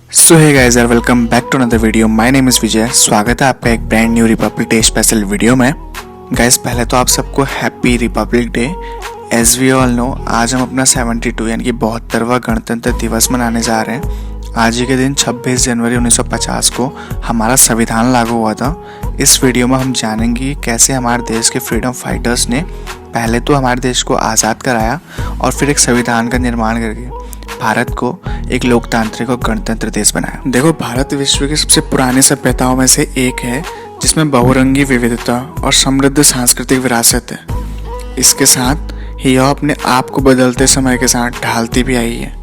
सो hey guys यार, welcome back to another video. My name is Vijay. स्वागत है आपका एक brand new republic day special video में। गाइस पहले तो आप सबको happy republic day. As we all know, आज हम अपना 72 यानी कि 72वां गणतंत्र दिवस मनाने जा रहे हैं। आज ही के दिन 26 जनवरी 1950 को हमारा संविधान लागू हुआ था। इस वीडियो में हम जानेंगे कैसे हमारे देश के फ्रीडम फाइटर्स ने पहले तो हमारे देश को आज़ाद कराया और फिर एक संविधान का निर्माण करके भारत को एक लोकतांत्रिक और गणतंत्र देश बनाया। देखो, भारत विश्व की सबसे पुरानी सभ्यताओं में से एक है जिसमें बहुरंगी विविधता और समृद्ध सांस्कृतिक विरासत है। इसके साथ ही यह अपने आप को बदलते समय के साथ ढालती भी आई है।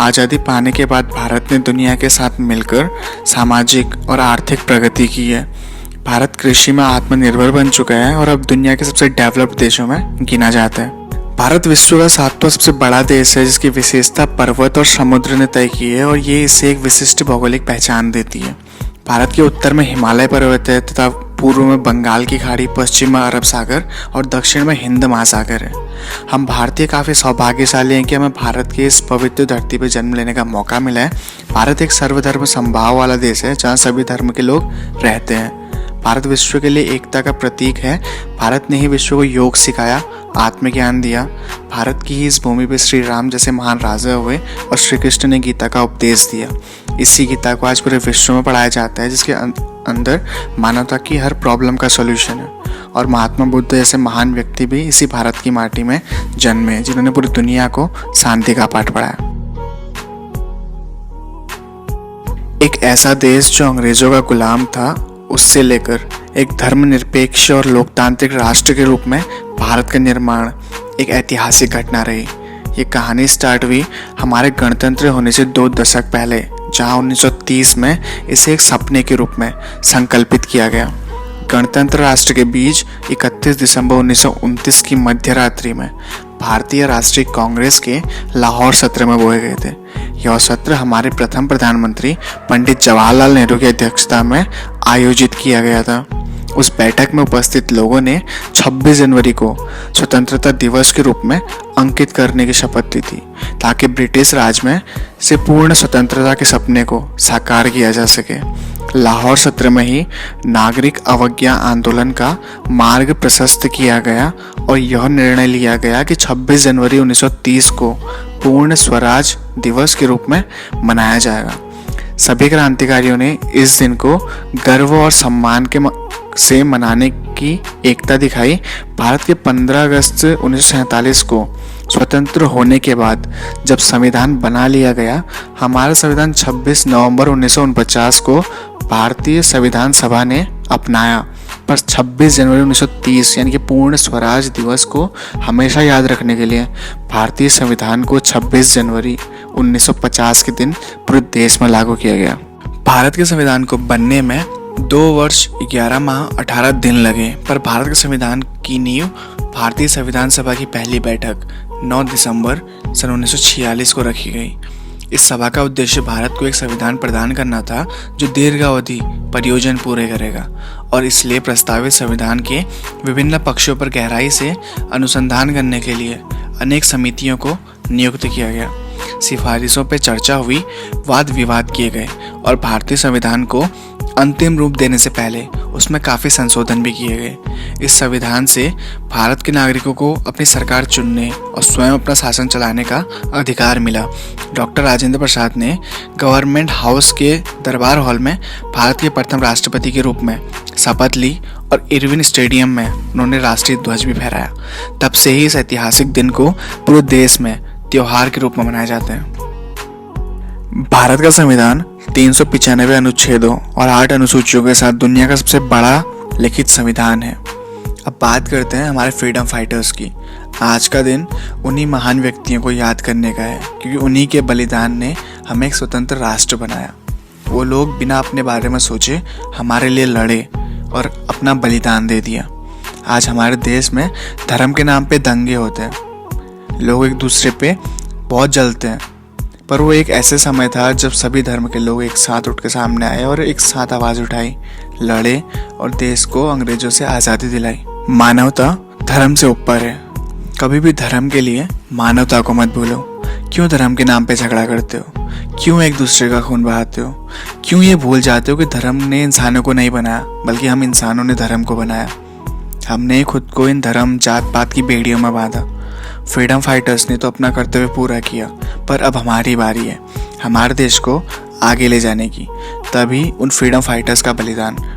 आज़ादी पाने के बाद भारत ने दुनिया के साथ मिलकर सामाजिक और आर्थिक प्रगति की है। भारत कृषि में आत्मनिर्भर बन चुका है और अब दुनिया के सबसे डेवलप्ड देशों में गिना जाता है। भारत विश्व का 7वां सबसे बड़ा देश है जिसकी विशेषता पर्वत और समुद्र ने तय की है और ये इसे एक विशिष्ट भौगोलिक पहचान देती है। भारत के उत्तर में हिमालय पर्वत है तथा पूर्व में बंगाल की खाड़ी, पश्चिम में अरब सागर और दक्षिण में हिंद महासागर है। हम भारतीय काफ़ी सौभाग्यशाली हैं कि हमें भारत की इस पवित्र धरती पर जन्म लेने का मौका मिला है। भारत एक सर्वधर्म समभाव वाला देश है जहाँ सभी धर्म के लोग रहते हैं। भारत विश्व के लिए एकता का प्रतीक है। भारत ने ही विश्व को योग सिखाया, आत्मज्ञान दिया। भारत की ही इस भूमि पर श्री राम जैसे महान राजा हुए और श्री कृष्ण ने गीता का उपदेश दिया। इसी गीता को आज पूरे विश्व में पढ़ाया जाता है जिसके अंदर मानवता की हर प्रॉब्लम का सॉल्यूशन है। और महात्मा बुद्ध जैसे महान व्यक्ति भी इसी भारत की माटी में जन्मे जिन्होंने पूरी दुनिया को शांति का पाठ पढ़ाया। एक ऐसा देश जो अंग्रेजों का गुलाम था, उससे लेकर एक धर्मनिरपेक्ष और लोकतांत्रिक राष्ट्र के रूप में भारत का निर्माण एक ऐतिहासिक घटना रही। ये कहानी स्टार्ट हुई हमारे गणतंत्र होने से 2 दशक पहले, जहां 1930 में इसे एक सपने के रूप में संकल्पित किया गया। गणतंत्र राष्ट्र के बीज 31 दिसंबर 1929 की मध्य रात्रि में भारतीय राष्ट्रीय कांग्रेस के लाहौर सत्र में बोए गए थे। यह सत्र हमारे प्रथम प्रधानमंत्री पंडित जवाहरलाल नेहरू की अध्यक्षता में आयोजित किया गया था। उस बैठक में उपस्थित लोगों ने 26 जनवरी को स्वतंत्रता दिवस के रूप में अंकित करने की शपथ ली थी ताकि ब्रिटिश राज में से पूर्ण स्वतंत्रता के सपने को साकार किया जा सके। लाहौर सत्र में ही नागरिक अवज्ञा आंदोलन का मार्ग प्रशस्त किया गया और यह निर्णय लिया गया कि 26 जनवरी 1930 को पूर्ण स्वराज दिवस के रूप में मनाया जाएगा। सभी क्रांतिकारियों ने इस दिन को गर्व और सम्मान से मनाने की एकता दिखाई। भारत के 15 अगस्त 1947 को स्वतंत्र होने के बाद जब संविधान बना लिया गया, हमारा संविधान 26 नवंबर 1949 को भारतीय संविधान सभा ने अपनाया। पर 26 जनवरी 1930 यानी कि पूर्ण स्वराज दिवस को हमेशा याद रखने के लिए भारतीय संविधान को 26 जनवरी 1950 के दिन पूरे देश में लागू किया गया। भारत के संविधान को बनने में 2 वर्ष 11 माह 18 दिन लगे, पर भारत के संविधान की नींव भारतीय संविधान सभा की पहली बैठक 9 दिसंबर सन 1946 को रखी गई। इस सभा का उद्देश्य भारत को एक संविधान प्रदान करना था जो दीर्घावधि प्रयोजन पूरे करेगा और इसलिए प्रस्तावित संविधान के विभिन्न पक्षों पर गहराई से अनुसंधान करने के लिए अनेक समितियों को नियुक्त किया गया। सिफारिशों पर चर्चा हुई, वाद विवाद किए गए और भारतीय संविधान को अंतिम रूप देने से पहले उसमें काफ़ी संशोधन भी किए गए। इस संविधान से भारत के नागरिकों को अपनी सरकार चुनने और स्वयं अपना शासन चलाने का अधिकार मिला। डॉक्टर राजेंद्र प्रसाद ने गवर्नमेंट हाउस के दरबार हॉल में भारत के प्रथम राष्ट्रपति के रूप में शपथ ली और इरविन स्टेडियम में उन्होंने राष्ट्रीय ध्वज भी फहराया। तब से ही इस ऐतिहासिक दिन को पूरे देश में त्योहार के रूप में मनाए जाते हैं। भारत का संविधान 395 अनुच्छेदों और 8 अनुसूचियों के साथ दुनिया का सबसे बड़ा लिखित संविधान है। अब बात करते हैं हमारे फ्रीडम फाइटर्स की। आज का दिन उन्हीं महान व्यक्तियों को याद करने का है क्योंकि उन्हीं के बलिदान ने हमें एक स्वतंत्र राष्ट्र बनाया। वो लोग बिना अपने बारे में सोचे हमारे लिए लड़े और अपना बलिदान दे दिया। आज हमारे देश में धर्म के नाम पे दंगे होते हैं, लोग एक दूसरे पे बहुत जलते हैं, पर वो एक ऐसे समय था जब सभी धर्म के लोग एक साथ उठ के सामने आए और एक साथ आवाज़ उठाई, लड़े और देश को अंग्रेजों से आज़ादी दिलाई। मानवता धर्म से ऊपर है। कभी भी धर्म के लिए मानवता को मत भूलो, क्यों धर्म के नाम पे झगड़ा करते हो? क्यों एक दूसरे का खून बहाते हो? क्यों ये भूल जाते हो कि धर्म ने इंसानों को नहीं बनाया, बल्कि हम इंसानों ने धर्म को बनाया। हमने खुद को इन धर्म जात पात की बेड़ियों में बांधा। फ्रीडम फाइटर्स ने तो अपना कर्तव्य पूरा किया, पर अब हमारी बारी है हमारे देश को आगे ले जाने की। तभी उन फ्रीडम फाइटर्स का बलिदान